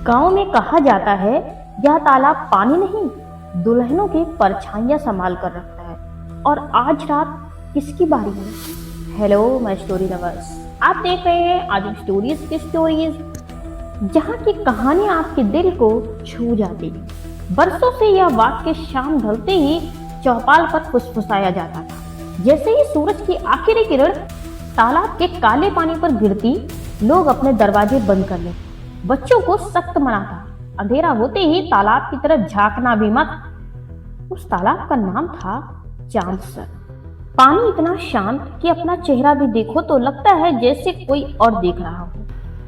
गांव में कहा जाता है यह तालाब पानी नहीं दुल्हनों के परछाइयां संभाल कर रखता है। और आज रात किसकी बारी है? हेलो माय स्टोरी लवर्स, आप देख रहे हैं आज स्टोरीज की स्टोरीज, जहां की कहानियां आपके दिल को छू जाती है। बरसों से यह वाक्य शाम ढलते ही चौपाल पर फुसफुसाया जाता था। जैसे ही सूरज की आखिरी किरण तालाब के काले पानी पर गिरती, लोग अपने दरवाजे बंद कर लेते। बच्चों को सख्त मना था, अंधेरा होते ही तालाब की तरफ झांकना भी मत। उस तालाब का नाम था चांद सर। पानी इतना शांत कि अपना चेहरा भी देखो तो लगता है जैसे कोई और देख रहा हो।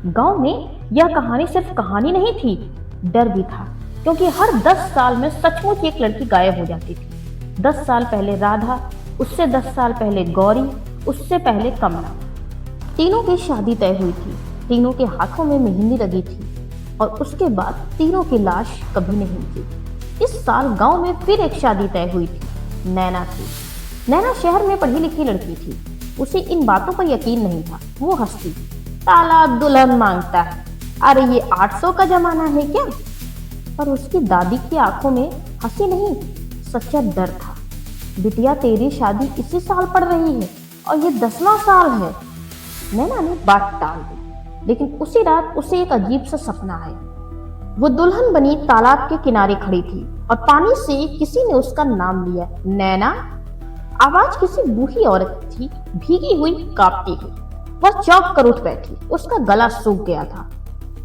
गांव में यह कहानी सिर्फ कहानी नहीं थी, डर भी था, क्योंकि हर 10 साल में सचमुच एक लड़की गायब हो जाती थी। 10 साल पहले राधा, उससे 10 साल पहले गौरी, उससे पहले कमला। तीनों की शादी तय हुई थी, तीनों के हाथों में मेहंदी लगी थी, और उसके बाद तीनों की लाश कभी नहीं मिली। इस साल गांव में फिर एक शादी तय हुई थी, नैना की। नैना शहर में पढ़ी लिखी लड़की थी, उसे इन बातों पर यकीन नहीं था। वो हंसती, तालाब दुल्हन मांगता है, अरे ये 800 का जमाना है क्या? पर उसकी दादी की आंखों में हंसी नहीं, सच्चा डर था। बिटिया तेरी शादी इसी साल पड़ रही है और ये 10वां साल है। नैना ने बात टाल दी, लेकिन उसी रात उसे एक अजीब सा सपना आया। वो दुल्हन बनी तालाब के किनारे खड़ी थी और पानी से किसी ने उसका नाम लिया, नैना। आवाज किसी बूढ़ी औरत की थी, भीगी हुई, कांपती हुई। वह चौंक कर उठ बैठी, उसका गला सूख गया था।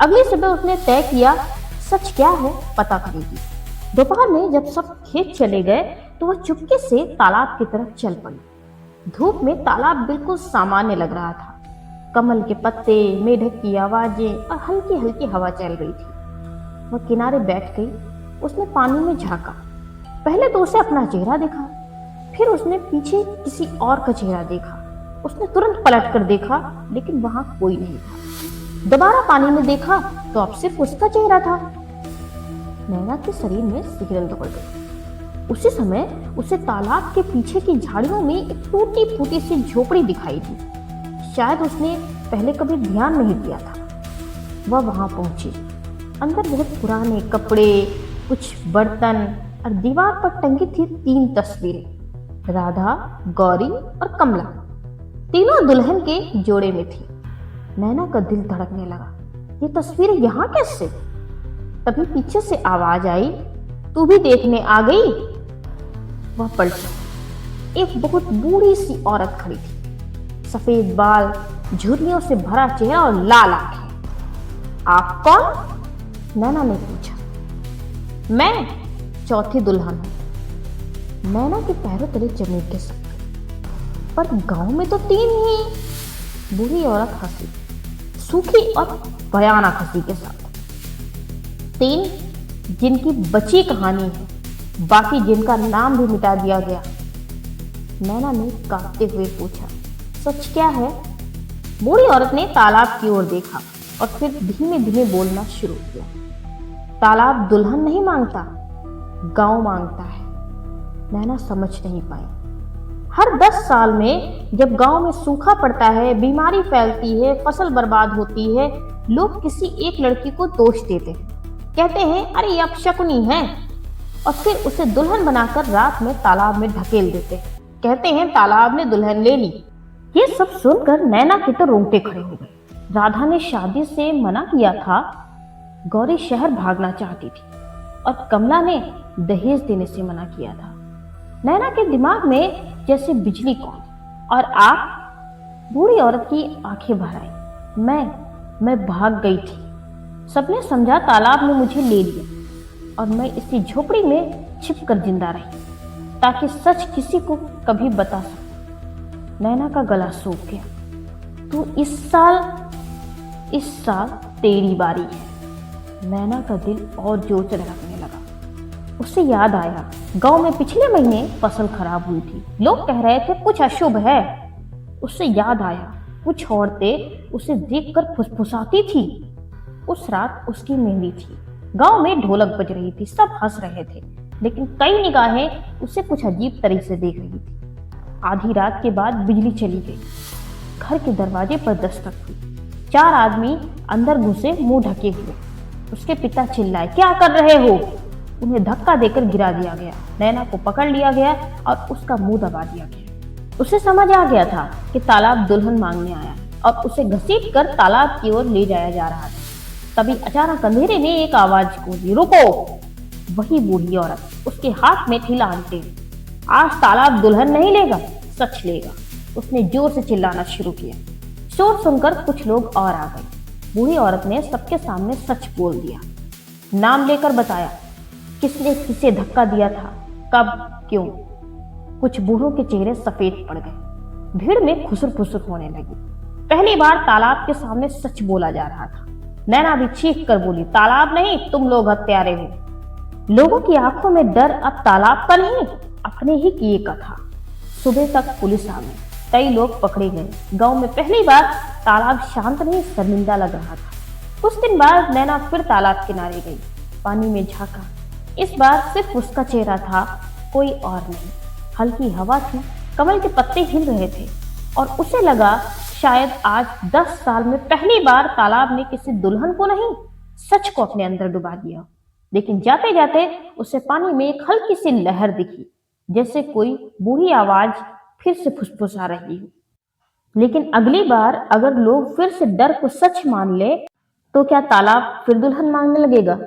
अगली सुबह उसने तय किया, सच क्या है पता करेगी। दोपहर में जब सब खेत चले गए तो वह चुपके से तालाब की तरफ चल पड़ी। धूप में तालाब बिल्कुल सामान्य लग रहा था। कमल के पत्ते, मेढक की आवाजें और हल्की हल्की हवा चल रही थी। वह किनारे बैठ गई, उसने पानी में झांका। पहले तो उसे अपना चेहरा देखा, फिर उसने पीछे किसी और का चेहरा देखा। उसने तुरंत पलट कर देखा, लेकिन वहां कोई नहीं था। दोबारा पानी में देखा तो अब सिर्फ उसका चेहरा था। नैना के शरीर में सिहरन दौड़ गई। उसी समय उसे तालाब के पीछे की झाड़ियों में एक टूटी फूटी सी झोपड़ी दिखाई दी। शायद उसने पहले कभी ध्यान नहीं दिया था। वह वहां पहुंची। अंदर बहुत पुराने कपड़े, कुछ बर्तन और दीवार पर टंगी थी 3 तस्वीरें, राधा, गौरी और कमला। तीनों दुल्हन के जोड़े में थी। नैना का दिल धड़कने लगा, ये तस्वीरें यहाँ कैसे? तभी पीछे से आवाज आई, तू भी देखने आ गई? वह पलटी। एक बहुत बूढ़ी सी औरत खड़ी थी, सफेद बाल, झुर्रियों से भरा चेहरा और लाल आंखें। आप कौन? नैना ने पूछा। मैं चौथी दुल्हन हूं। नैना के पैरों तले जमीन के सक गई। पर गांव में तो 3 ही। बूढ़ी औरत हंसी, सूखी और भयानक हंसी के साथ। 3 जिनकी बची कहानी है, बाकी जिनका नाम भी मिटा दिया गया। नैना ने कांपते हुए पूछा, सच क्या है? बूढ़ी औरत ने तालाब की ओर देखा और फिर धीमे धीमे बोलना शुरू किया। तालाब दुल्हन नहीं मांगता, गांव मांगता है। नैना समझ नहीं पाई। हर 10 साल में जब गांव में सूखा पड़ता है, बीमारी फैलती है, फसल बर्बाद होती है, लोग किसी एक लड़की को दोष देते हैं। कहते हैं अरे ये अपशकुनी है, और फिर उसे दुल्हन बनाकर रात में तालाब में ढकेल देते हैं। कहते हैं तालाब ने दुल्हन ले ली। ये सब सुनकर नैना के तो रोंगटे खड़े हो गए। राधा ने शादी से मना किया था, गौरी शहर भागना चाहती थी, और कमला ने दहेज देने से मना किया था। नैना के दिमाग में जैसे बिजली कौंधी। और आप? बूढ़ी औरत की आंखें भर आई। मैं भाग गई थी। सबने समझा तालाब ने मुझे ले लिया, और मैं इसी झोपड़ी में छिपकर जिंदा रही, ताकि सच किसी को कभी बता सकूं। नैना का गला सूख गया। तू इस साल तेरी बारी है। नैना का दिल और जोर से धड़कने लगा। उसे याद आया, गांव में पिछले महीने फसल खराब हुई थी। लोग कह रहे थे कुछ अशुभ है। उससे याद आया, कुछ औरतें उसे देखकर फुसफुसाती थी। उस रात उसकी मेहंदी थी। गांव में ढोलक बज रही थी, सब हंस रहे थे, लेकिन कई निगाहें उसे कुछ अजीब तरह से देख रही थी। आधी रात के बाद बिजली चली गई। घर के दरवाजे पर दस्तक हुई। 4 आदमी अंदर घुसे, मुंह ढके हुए। उसके पिता चिल्लाए, क्या कर रहे हो? उन्हें धक्का देकर गिरा दिया गया। नैना को पकड़ लिया गया और उसका मुंह दबा दिया गया। उसे समझ आ गया था कि तालाब दुल्हन मांगने आया और उसे घसीट कर तालाब की ओर ले जाया जा रहा था। तभी अचानक अंधेरे में एक आवाज गूंजी, रुको! वही बूढ़ी औरत, उसके हाथ में थी लालटेन। आज तालाब दुल्हन नहीं लेगा, सच लेगा। उसने जोर से चिल्लाना शुरू किया। शोर सुनकर कुछ लोग और आ गए। बूढ़ी औरत ने सबके सामने सच बोल दिया, नाम लेकर बताया किसने किसे धक्का दिया था, कब, क्यों। कुछ बूढ़ों के चेहरे सफेद पड़ गए। भीड़ में खुसर फुसर होने लगी। पहली बार तालाब के सामने सच बोला जा रहा था। नैना भी चीख कर बोली, तालाब नहीं, तुम लोग हत्यारे हो। लोगों की आंखों में डर अब तालाब का नहीं, अपने ही किए का था। सुबह तक पुलिस आ गई, कई लोग पकड़े गए। गांव में पहली बार तालाब शांत नहीं, शर्मिंदा लग रहा था। कुछ दिन बाद नैना फिर तालाब किनारे गई, पानी में झांका। इस बार सिर्फ उसका चेहरा था, कोई और नहीं। हल्की हवा थी, कमल के पत्ते हिल रहे थे और उसे लगा शायद आज 10 साल में पहली बार तालाब ने किसी दुल्हन को नहीं, सच को अपने अंदर डुबा दिया। लेकिन जाते जाते उसे पानी में एक हल्की सी लहर दिखी, जैसे कोई बूढ़ी आवाज फिर से फुसफुसा रही हो। लेकिन अगली बार अगर लोग फिर से डर को सच मान ले तो क्या तालाब फिर दुल्हन मांगने लगेगा?